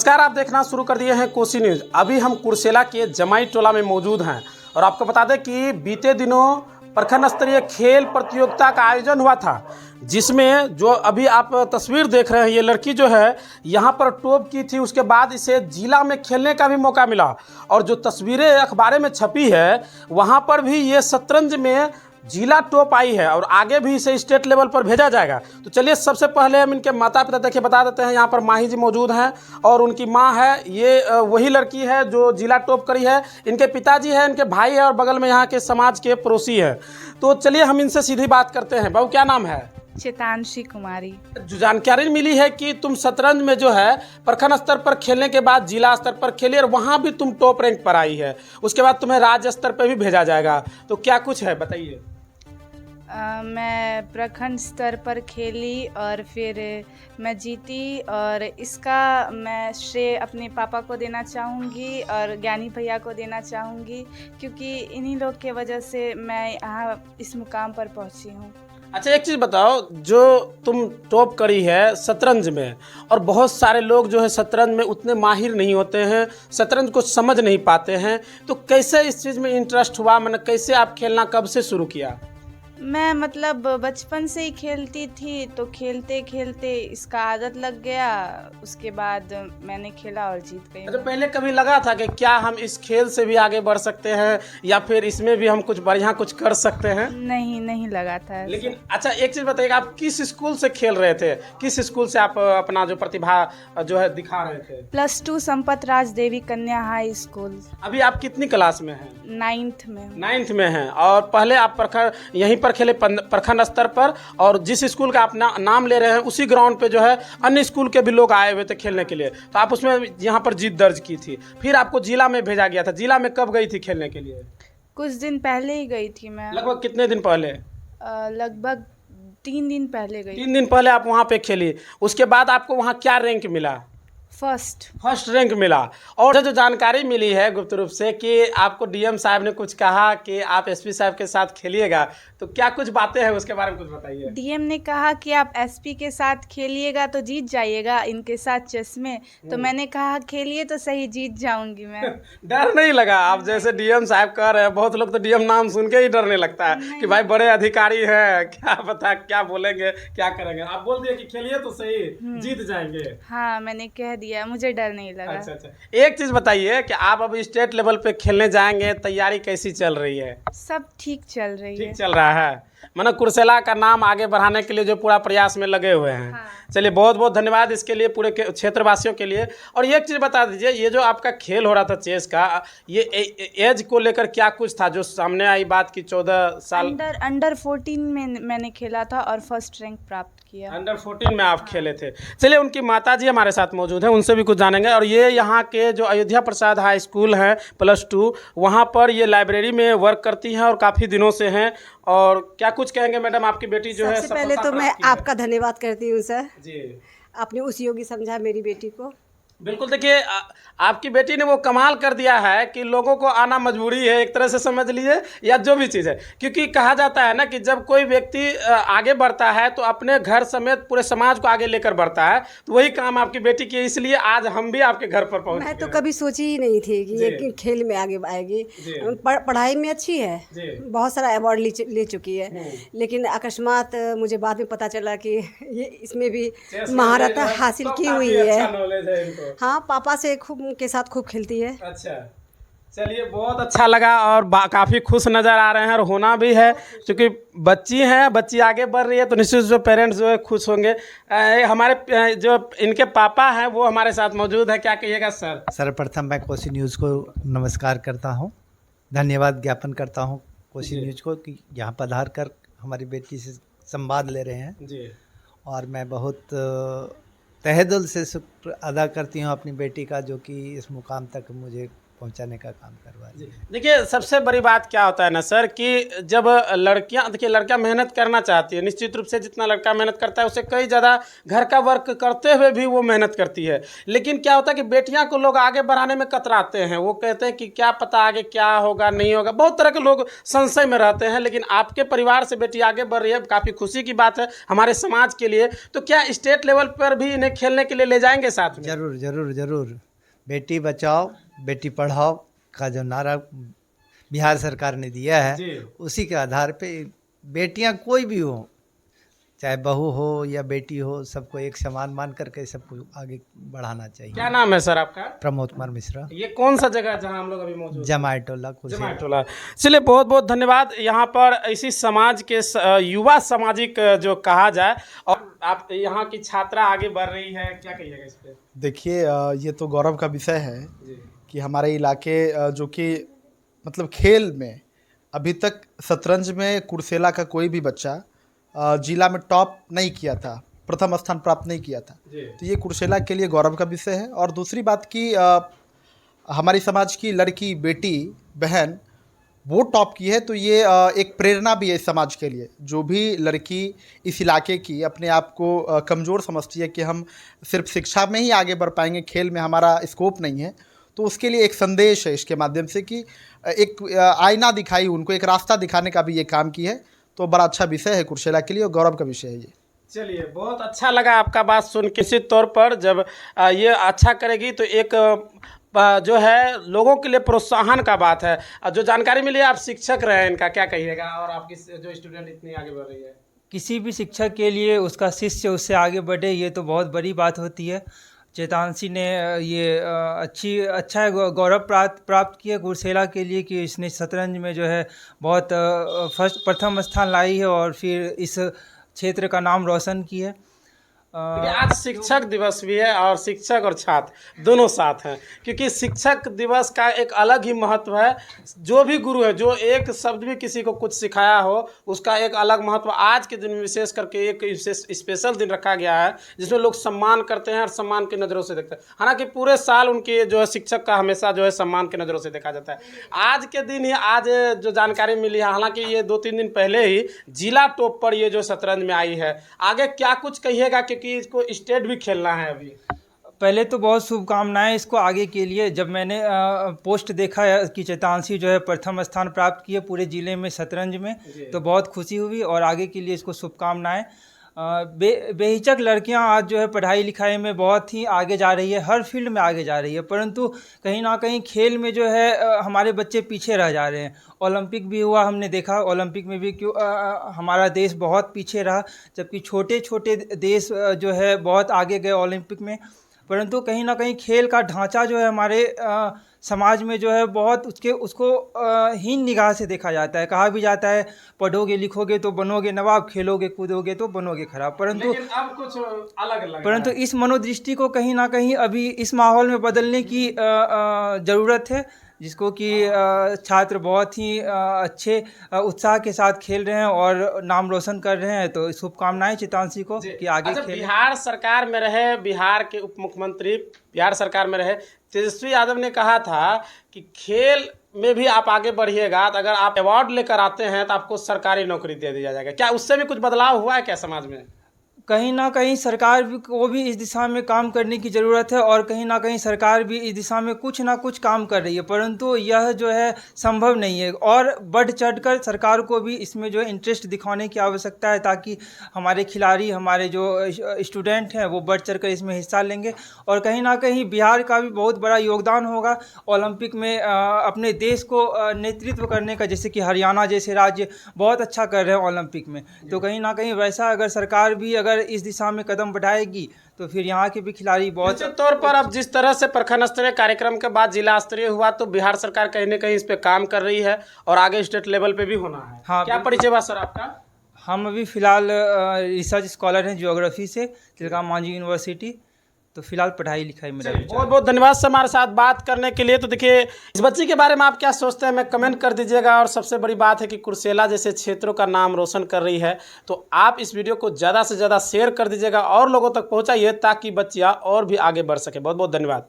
नमस्कार, आप देखना शुरू कर दिए हैं कोसी न्यूज़। अभी हम कुर्सेला के जमाई टोला में मौजूद हैं और आपको बता दें कि बीते दिनों प्रखंड स्तरीय खेल प्रतियोगिता का आयोजन हुआ था, जिसमें जो अभी आप तस्वीर देख रहे हैं, ये लड़की जो है यहाँ पर टॉप की थी। उसके बाद इसे जिला में खेलने का भी मौका मिला और जो तस्वीरें अखबार में छपी है वहाँ पर भी ये शतरंज में जिला टॉप आई है और आगे भी इसे स्टेट लेवल पर भेजा जाएगा। तो चलिए सबसे पहले हम इनके माता पिता देखिए बता देते हैं। यहाँ पर माही जी मौजूद हैं और उनकी माँ है, ये वही लड़की है जो जिला टॉप करी है। इनके पिताजी है, इनके भाई है और बगल में यहाँ के समाज के पड़ोसी है। तो चलिए हम इनसे सीधी बात करते हैं। बहू क्या नाम है? चितांशी कुमारी। जो जानकारी मिली है कि तुम शतरंज में जो है प्रखंड स्तर पर खेलने के बाद जिला स्तर पर खेली और वहाँ भी तुम टॉप रैंक पर आई है, उसके बाद तुम्हें राज्य स्तर पर भी भेजा जाएगा, तो क्या कुछ है बताइए। मैं प्रखंड स्तर पर खेली और फिर मैं जीती और इसका मैं श्रेय अपने पापा को देना चाहूँगी और ज्ञानी भैया को देना चाहूँगी, क्योंकि इन्हीं लोग के वजह से मैं यहाँ इस मुकाम पर पहुँची हूँ। अच्छा एक चीज़ बताओ, जो तुम टॉप करी है शतरंज में और बहुत सारे लोग जो है शतरंज में उतने माहिर नहीं होते हैं, शतरंज को समझ नहीं पाते हैं, तो कैसे इस चीज़ में इंटरेस्ट हुआ? मैंने कैसे आप खेलना कब से शुरू किया? मैं मतलब बचपन से ही खेलती थी, तो खेलते खेलते इसका आदत लग गया। उसके बाद मैंने खेला और जीत गई। अच्छा पहले कभी लगा था कि क्या हम इस खेल से भी आगे बढ़ सकते हैं या फिर इसमें भी हम कुछ बढ़िया कुछ कर सकते हैं? नहीं लगा था ऐसा। लेकिन अच्छा एक चीज़ बताइएगा, आप किस स्कूल से खेल रहे थे? किस स्कूल से आप अपना जो प्रतिभा जो है दिखा रहे थे? +2 संपत राज देवी कन्या हाई स्कूल। अभी आप कितनी क्लास में हैं? 9th में। 9th में हैं और पहले आप यहीं पर खेले प्रखंड स्तर पर, और जिस स्कूल का आप नाम ले रहे हैं उसी ग्राउंड पे जो है अन्य स्कूल के भी लोग आए हुए थे खेलने के लिए, तो आप उसमें यहाँ पर जीत दर्ज की थी। फिर आपको जिला में भेजा गया था। जिला में कब गई थी खेलने के लिए? कुछ दिन पहले ही गई थी मैं। लगभग कितने दिन पहले? लगभग 3 दिन पहले गई। 3 दिन पहले आप वहाँ पे खेली। उसके बाद आपको वहाँ क्या रैंक मिला? फर्स्ट रैंक मिला। और जो जानकारी मिली है गुप्त रूप से कि आपको डीएम साहब ने कुछ कहा कि आप एसपी साहब के साथ खेलिएगा, तो क्या कुछ बातें हैं उसके बारे में कुछ बताइए। डीएम ने कहा कि आप एसपी के साथ खेलिएगा तो जीत जाइएगा इनके साथ चेस में, तो मैंने कहा खेलिए तो सही, जीत जाऊंगी मैं। डर नहीं लगा? आप जैसे डीएम साहब कह रहे हैं, बहुत लोग तो डीएम नाम सुन के ही डरने लगता है कि भाई बड़े अधिकारी हैं, क्या पता क्या बोलेंगे क्या करेंगे। आप बोल दिए कि खेलिए तो सही, जीत जाएंगे। हाँ मैंने कह दिया, मुझे डर नहीं लगा। अच्छा एक चीज बताइए कि आप अब स्टेट लेवल पे खेलने जाएंगे, तैयारी कैसी चल रही है? सब ठीक चल रही है। ठीक चल रहा है, मानो कुर्सेला का नाम आगे बढ़ाने के लिए जो पूरा प्रयास में लगे हुए हैं। हाँ। चलिए बहुत बहुत धन्यवाद इसके लिए, पूरे क्षेत्रवासियों के लिए। और ये एक चीज़ बता दीजिए, ये जो आपका खेल हो रहा था चेस का, ये एज को लेकर क्या कुछ था जो सामने आई बात की 14 साल? अंडर 14 में मैंने खेला था और फर्स्ट रैंक प्राप्त किया। अंडर 14 में आप खेले थे। चलिए उनकी माताजी हमारे साथ मौजूद हैं, उनसे भी कुछ जानेंगे। और ये यहाँ के जो अयोध्या प्रसाद हाई स्कूल है +2, वहाँ पर ये लाइब्रेरी में वर्क करती हैं और काफ़ी दिनों से हैं। और क्या कुछ कहेंगे मैडम, आपकी बेटी जो है? सबसे पहले तो मैं आपका धन्यवाद करती हूँ सर जी, आपने उस योग्य समझा मेरी बेटी को। बिल्कुल। देखिए आपकी बेटी ने वो कमाल कर दिया है कि लोगों को आना मजबूरी है, एक तरह से समझ लीजिए, या जो भी चीज़ है। क्योंकि कहा जाता है ना कि जब कोई व्यक्ति आगे बढ़ता है तो अपने घर समेत पूरे समाज को आगे लेकर बढ़ता है, तो वही काम आपकी बेटी की, इसलिए आज हम भी आपके घर पर पहुंचे। मैं तो कभी सोची ही नहीं थी कि ये खेल में आगे आएगी। पढ़ाई में अच्छी है, बहुत सारा अवार्ड ले चुकी है, लेकिन अकस्मात मुझे बाद में पता चला कि ये इसमें भी महारत हासिल की हुई है। हाँ, पापा से के साथ खूब खेलती है। अच्छा चलिए बहुत अच्छा लगा और काफ़ी खुश नज़र आ रहे हैं, और होना भी है क्योंकि बच्ची हैं, बच्ची आगे बढ़ रही है तो निश्चित जो पेरेंट्स जो है खुश होंगे। हमारे जो इनके पापा हैं वो हमारे साथ मौजूद है, क्या कहिएगा सर? सर्वप्रथम मैं कोसी न्यूज़ को नमस्कार करता हूँ, धन्यवाद ज्ञापन करता हूँ कोसी न्यूज़ को कि यहाँ पधार कर हमारी बेटी से संवाद ले रहे हैं जी। और मैं बहुत तहे दिल से शुक्र अदा करती हूँ अपनी बेटी का, जो कि इस मुकाम तक मुझे पहुंचाने का काम करवा रही है। देखिए, सबसे बड़ी बात क्या होता है ना सर कि जब लड़कियां, देखिए लड़कियां मेहनत करना चाहती है, निश्चित रूप से जितना लड़का मेहनत करता है उससे कई ज़्यादा घर का वर्क करते हुए भी वो मेहनत करती है। लेकिन क्या होता है कि बेटियां को लोग आगे बढ़ाने में कतराते हैं, वो कहते हैं कि क्या पता आगे क्या होगा नहीं होगा, बहुत तरह के लोग संशय में रहते हैं। लेकिन आपके परिवार से बेटी आगे बढ़ रही है, काफ़ी खुशी की बात है हमारे समाज के लिए। तो क्या स्टेट लेवल पर भी इन्हें खेलने के लिए ले जाएंगे साथ में? जरूर जरूर जरूर। बेटी बचाओ बेटी पढ़ाओ का जो नारा बिहार सरकार ने दिया है, उसी के आधार पे बेटियां कोई भी हो, चाहे बहू हो या बेटी हो, सबको एक समान मान करके सबको आगे बढ़ाना चाहिए। क्या नाम है सर आपका? प्रमोद कुमार मिश्रा। ये कौन सा जगह है जहाँ हम लोग अभी मौजूद हैं? जमाई टोला जमाटोला। चलिए, बहुत बहुत धन्यवाद। यहाँ पर इसी समाज के युवा सामाजिक जो कहा जाए, और आप यहाँ की छात्रा आगे बढ़ रही है, क्या कहिएगा इस पे? देखिए, ये तो गौरव का विषय है कि हमारे इलाके जो कि मतलब खेल में अभी तक शतरंज में कुर्सेला का कोई भी बच्चा जिला में टॉप नहीं किया था, प्रथम स्थान प्राप्त नहीं किया था। तो ये कुर्सेला के लिए गौरव का विषय है। और दूसरी बात कि हमारी समाज की लड़की, बेटी, बहन वो टॉप की है, तो ये एक प्रेरणा भी है इस समाज के लिए। जो भी लड़की इस इलाके की अपने आप को कमज़ोर समझती है कि हम सिर्फ शिक्षा में ही आगे बढ़ पाएंगे, खेल में हमारा स्कोप नहीं है, तो उसके लिए एक संदेश है इसके माध्यम से कि एक आईना दिखाई, उनको एक रास्ता दिखाने का भी ये काम की है। तो बड़ा अच्छा विषय है कुर्सेला के लिए और गौरव का विषय है ये। चलिए, बहुत अच्छा लगा आपका बात सुन के। निश्चित तौर पर जब ये अच्छा करेगी तो एक जो है लोगों के लिए प्रोत्साहन का बात है। जो जानकारी मिली है, आप शिक्षक रहे हैं, इनका क्या कहिएगा? और आपकी जो स्टूडेंट इतनी आगे बढ़ रही है, किसी भी शिक्षक के लिए उसका शिष्य उससे आगे बढ़े, ये तो बहुत बड़ी बात होती है। चेतांशी ने ये अच्छा गौरव प्राप्त किया कुर्सेला के लिए कि इसने शतरंज में जो है बहुत प्रथम स्थान लाई है और फिर इस क्षेत्र का नाम रोशन की है। आज शिक्षक दिवस भी है और शिक्षक और छात्र दोनों साथ हैं, क्योंकि शिक्षक दिवस का एक अलग ही महत्व है। जो भी गुरु है, जो एक शब्द भी किसी को कुछ सिखाया हो, उसका एक अलग महत्व। आज के दिन में विशेष करके एक स्पेशल दिन रखा गया है जिसमें लोग सम्मान करते हैं और सम्मान की नज़रों से देखते हैं। हालांकि पूरे साल उनके जो है शिक्षक का हमेशा जो है सम्मान की नज़रों से देखा जाता है। आज के दिन ही आज जो जानकारी मिली है, हालांकि ये 2-3 दिन पहले ही जिला टॉप पर ये जो शतरंज में आई है। आगे क्या कुछ कहिएगा, क्योंकि इसको स्टेट भी खेलना है अभी? पहले तो बहुत शुभकामनाएं इसको आगे के लिए। जब मैंने पोस्ट देखा कि चेतांशी जो है प्रथम स्थान प्राप्त किए पूरे ज़िले में शतरंज में, तो बहुत खुशी हुई और आगे के लिए इसको शुभकामनाएं। बेहिचक लड़कियां आज जो है पढ़ाई लिखाई में बहुत ही आगे जा रही है, हर फील्ड में आगे जा रही है, परंतु कहीं ना कहीं खेल में जो है हमारे बच्चे पीछे रह जा रहे हैं। ओलंपिक भी हुआ, हमने देखा ओलंपिक में भी क्यों हमारा देश बहुत पीछे रहा, जबकि छोटे छोटे देश जो है बहुत आगे गए ओलंपिक में। परंतु कहीं ना कहीं खेल का ढांचा जो है हमारे समाज में जो है बहुत उसको हीन निगाह से देखा जाता है। कहा भी जाता है पढ़ोगे लिखोगे तो बनोगे नवाब, खेलोगे कूदोगे तो बनोगे खराब। परंतु अब कुछ अलग परंतु इस मनोदृष्टि को कहीं ना कहीं अभी इस माहौल में बदलने की ज़रूरत है, जिसको कि छात्र बहुत ही अच्छे उत्साह के साथ खेल रहे हैं और नाम रोशन कर रहे हैं। तो शुभकामनाएं चितांशी को कि आगे खेलें। बिहार सरकार में रहे, बिहार के उप मुख्यमंत्री बिहार सरकार में रहे तेजस्वी यादव ने कहा था कि खेल में भी आप आगे बढ़िएगा, तो अगर आप अवार्ड लेकर आते हैं तो आपको सरकारी नौकरी दे दिया जाएगा। क्या उससे भी कुछ बदलाव हुआ है क्या समाज में? कहीं ना कहीं सरकार को भी इस दिशा में काम करने की ज़रूरत है और कहीं ना कहीं सरकार भी इस दिशा में कुछ ना कुछ काम कर रही है, परंतु यह जो है संभव नहीं है। और बढ़ चढ़कर सरकार को भी इसमें जो है इंटरेस्ट दिखाने की आवश्यकता है, ताकि हमारे खिलाड़ी, हमारे जो स्टूडेंट हैं वो बढ़ चढ़कर इसमें हिस्सा लेंगे। और कहीं ना कहीं बिहार का भी बहुत बड़ा योगदान होगा ओलंपिक में अपने देश को नेतृत्व करने का, जैसे कि हरियाणा जैसे राज्य बहुत अच्छा कर रहे हैं ओलंपिक में। तो कहीं ना कहीं वैसा अगर सरकार भी अगर इस दिशा में कदम बढ़ाएगी तो फिर यहाँ के भी खिलाड़ी बहुत तौर पर अब जिस तरह से प्रखंड स्तरीय कार्यक्रम के बाद जिला स्तरीय हुआ, तो बिहार सरकार कहीं ना कहीं इस पे काम कर रही है और आगे स्टेट लेवल पे भी होना है। हाँ, क्या परिचय बा सर आपका? हम अभी फ़िलहाल रिसर्च स्कॉलर हैं ज्योग्राफी से तिलका मांझी यूनिवर्सिटी। तो फिलहाल पढ़ाई लिखाई में बहुत बहुत धन्यवाद सर हमारे साथ बात करने के लिए। तो देखिए, इस बच्ची के बारे में आप क्या सोचते हैं, मैं कमेंट कर दीजिएगा। और सबसे बड़ी बात है कि कुर्सेला जैसे क्षेत्रों का नाम रोशन कर रही है, तो आप इस वीडियो को ज़्यादा से ज़्यादा शेयर कर दीजिएगा और लोगों तक पहुंचाइए, ताकि बच्चियां और भी आगे बढ़ सके। बहुत बहुत धन्यवाद।